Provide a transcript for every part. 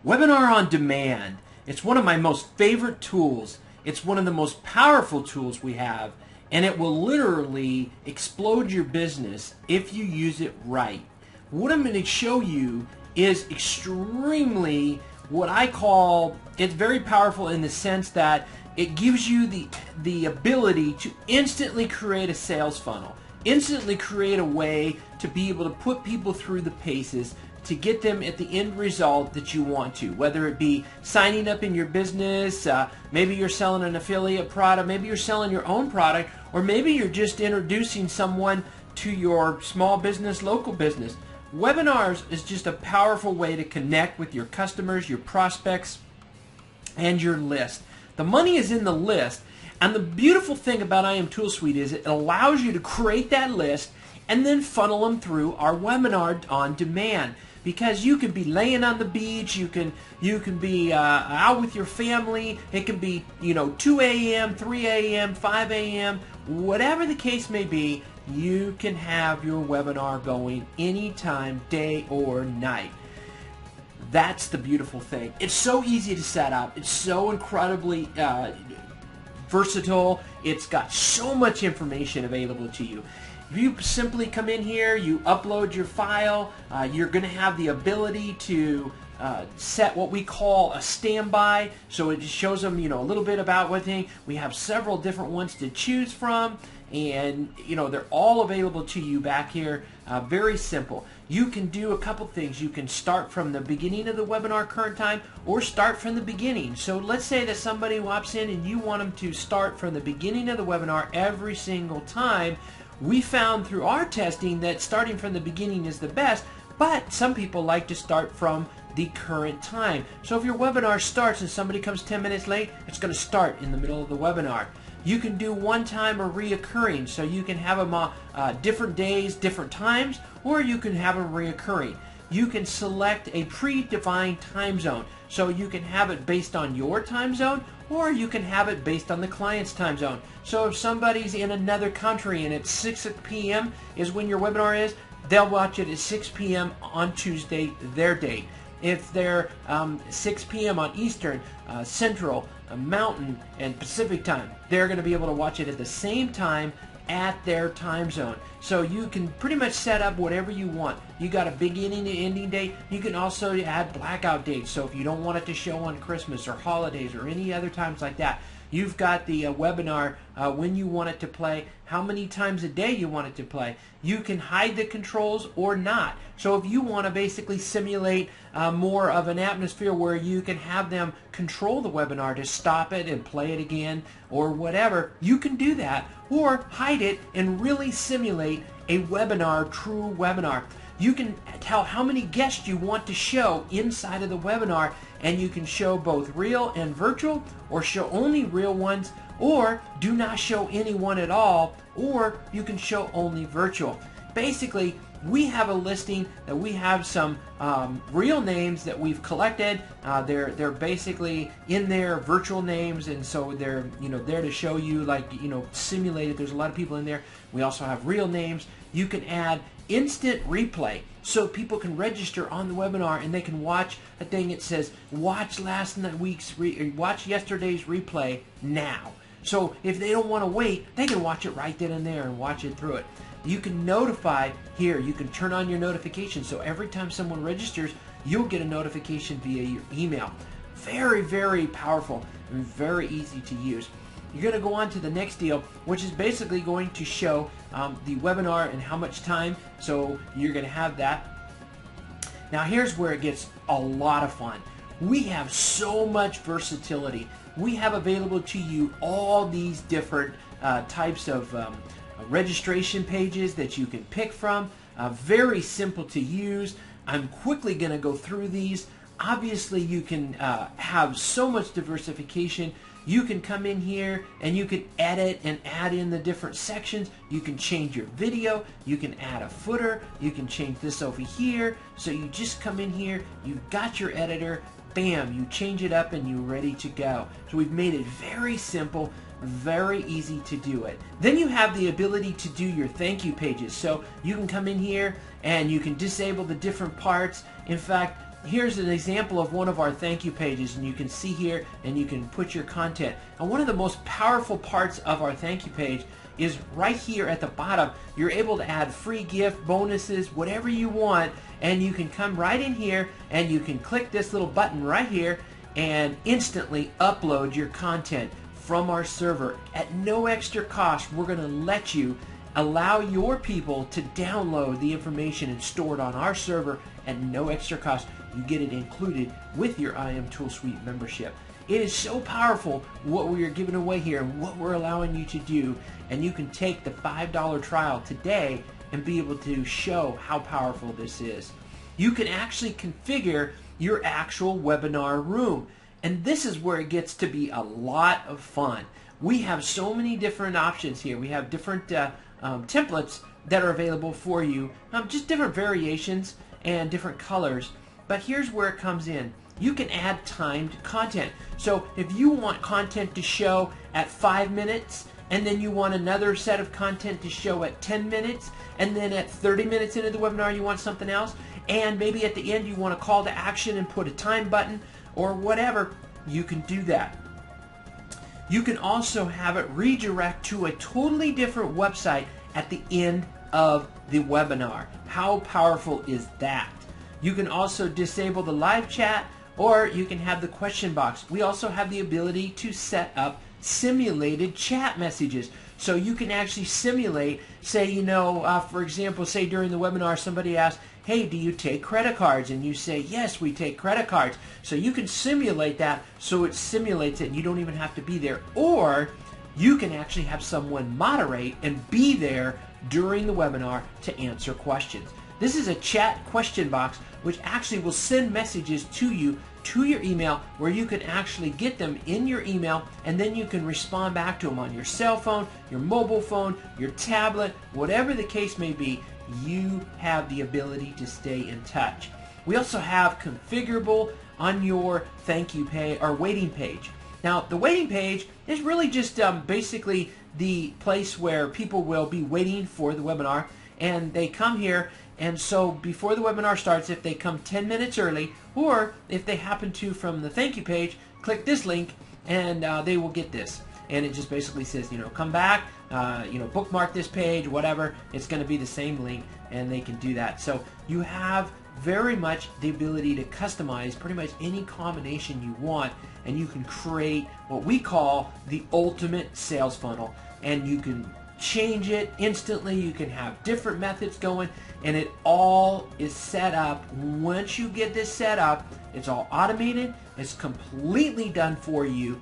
Webinar on demand. It's one of my most favorite tools. It's one of the most powerful tools we have, and it will literally explode your business if you use it right. What I'm going to show you is extremely what I call, it's very powerful in the sense that it gives you the ability to instantly create a sales funnel, instantly create a way to be able to put people through the paces to get them at the end result that you want to, whether it be signing up in your business, maybe you're selling an affiliate product, maybe you're selling your own product, or maybe you're just introducing someone to your small business, local business. Webinars is just a powerful way to connect with your customers, your prospects, and your list. The money is in the list, and the beautiful thing about Imtoolsuite is it allows you to create that list and then funnel them through our webinar on demand. Because you can be laying on the beach, you can be out with your family. It can be 2 a.m., 3 a.m., 5 a.m., whatever the case may be. You can have your webinar going anytime, day or night. That's the beautiful thing. It's so easy to set up. It's so incredibly versatile. It's got so much information available to you. If you simply come in here, you upload your file, you're going to have the ability to set what we call a standby. So it just shows them, a little bit about what thing. We have several different ones to choose from, and they're all available to you back here. Very simple. You can do a couple things. You can start from the beginning of the webinar current time, or start from the beginning. So let's say that somebody walks in and you want them to start from the beginning of the webinar every single time. We found through our testing that starting from the beginning is the best, but some people like to start from the current time. So if your webinar starts and somebody comes 10 minutes late, it's going to start in the middle of the webinar. You can do one time or reoccurring, so you can have them different days, different times, or you can have them reoccurring. You can select a predefined time zone, so you can have it based on your time zone, or you can have it based on the client's time zone. So if somebody's in another country and it's 6 p.m. is when your webinar is, they'll watch it at 6 p.m. on Tuesday, their date. If they're 6 p.m. on Eastern, Central, Mountain, and Pacific time, they're going to be able to watch it at the same time at their time zone. So you can pretty much set up whatever you want. You got a beginning and ending date. You can also add blackout dates. So if you don't want it to show on Christmas or holidays or any other times like that, you've got the webinar when you want it to play, how many times a day you want it to play. You can hide the controls or not. So if you want to basically simulate more of an atmosphere where you can have them control the webinar to stop it and play it again or whatever, you can do that, or hide it and really simulate a webinar, true webinar. You can tell how many guests you want to show inside of the webinar, and you can show both real and virtual, or show only real ones, or do not show anyone at all, or you can show only virtual. Basically, we have a listing that we have some real names that we've collected. They're basically in there virtual names, and so they're there to show you, like, simulated. There's a lot of people in there. We also have real names. You can add instant replay, so people can register on the webinar and they can watch a thing that says watch watch yesterday's replay now. So if they don't want to wait, they can watch it right then and there and watch it through it. You can notify here. You can turn on your notifications, so every time someone registers, you'll get a notification via your email. Very, very powerful and very easy to use. You're going to go on to the next deal, which is basically going to show the webinar and how much time. So you're going to have that. Now here's where it gets a lot of fun. We have so much versatility. We have available to you all these different types of registration pages that you can pick from. Very simple to use. I'm quickly going to go through these. Obviously, you can have so much diversification. You can come in here and you can edit and add in the different sections. You can change your video. You can add a footer. You can change this over here. So you just come in here. You've got your editor. Bam, you change it up and you're ready to go. So we've made it very simple, very easy to do it. Then you have the ability to do your thank you pages. So you can come in here and you can disable the different parts. In fact, here's an example of one of our thank you pages, and you can see here and you can put your content. And one of the most powerful parts of our thank you page is right here at the bottom. You're able to add free gift, bonuses, whatever you want, and you can come right in here and you can click this little button right here and instantly upload your content from our server at no extra cost. We're going to let you allow your people to download the information and store it on our server at no extra cost. You get it included with your Imtoolsuite membership. It is so powerful what we are giving away here and what we're allowing you to do, and you can take the $5 trial today and be able to show how powerful this is. You can actually configure your actual webinar room, and this is where it gets to be a lot of fun. We have so many different options here. We have different templates that are available for you, just different variations and different colors. But here's where it comes in. You can add timed content. So if you want content to show at 5 minutes, and then you want another set of content to show at 10 minutes, and then at 30 minutes into the webinar you want something else, and maybe at the end you want a call to action and put a time button or whatever, you can do that. You can also have it redirect to a totally different website at the end of the webinar. How powerful is that? You can also disable the live chat, or you can have the question box. We also have the ability to set up simulated chat messages. So you can actually simulate, say, for example, say during the webinar somebody asks, hey, do you take credit cards? And you say, yes, we take credit cards. So you can simulate that so it simulates it and you don't even have to be there. Or you can actually have someone moderate and be there during the webinar to answer questions. This is a chat question box which actually will send messages to you to your email, where you can actually get them in your email, and then you can respond back to them on your cell phone, your mobile phone, your tablet, whatever the case may be. You have the ability to stay in touch. We also have configurable on your thank you page or waiting page. Now the waiting page is really just basically the place where people will be waiting for the webinar, and they come here, and so before the webinar starts, if they come 10 minutes early, or if they happen to from the thank you page click this link, and they will get this, and it just basically says, come back, bookmark this page, whatever. It's going to be the same link, and they can do that. So you have very much the ability to customize pretty much any combination you want, and you can create what we call the ultimate sales funnel, and you can change it instantly. You can have different methods going, and it all is set up. Once you get this set up, it's all automated, it's completely done for you,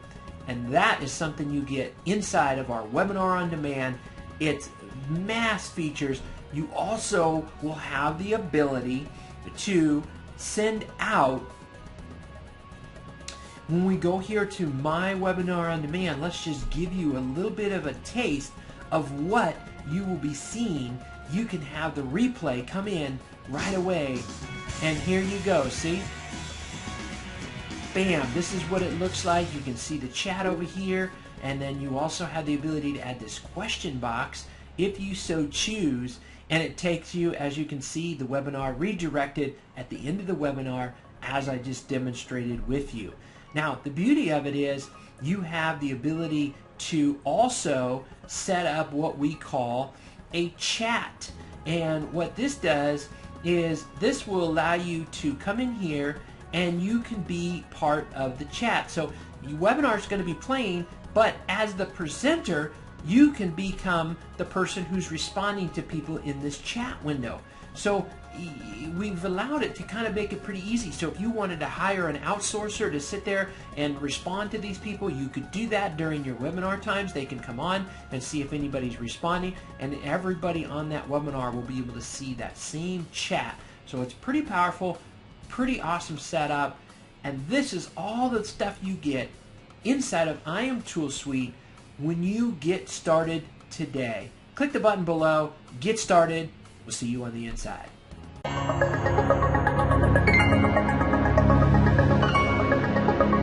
and that is something you get inside of our webinar on demand. It's mass features. You also will have the ability to send out, when we go here to my webinar on demand, let's just give you a little bit of a taste of what you will be seeing. You can have the replay come in right away, and here you go. See, bam, this is what it looks like. You can see the chat over here, and then you also have the ability to add this question box if you so choose, and it takes you, as you can see, the webinar redirected at the end of the webinar as I just demonstrated with you. Now the beauty of it is you have the ability to also set up what we call a chat, and what this does is this will allow you to come in here and you can be part of the chat. So your webinar is going to be playing, but as the presenter you can become the person who's responding to people in this chat window. So we've allowed it to kind of make it pretty easy. So if you wanted to hire an outsourcer to sit there and respond to these people, you could do that during your webinar times. They can come on and see if anybody's responding, and everybody on that webinar will be able to see that same chat. So it's pretty powerful, pretty awesome setup, and this is all the stuff you get inside of Imtoolsuite when you get started today. Click the button below, get started. We'll see you on the inside.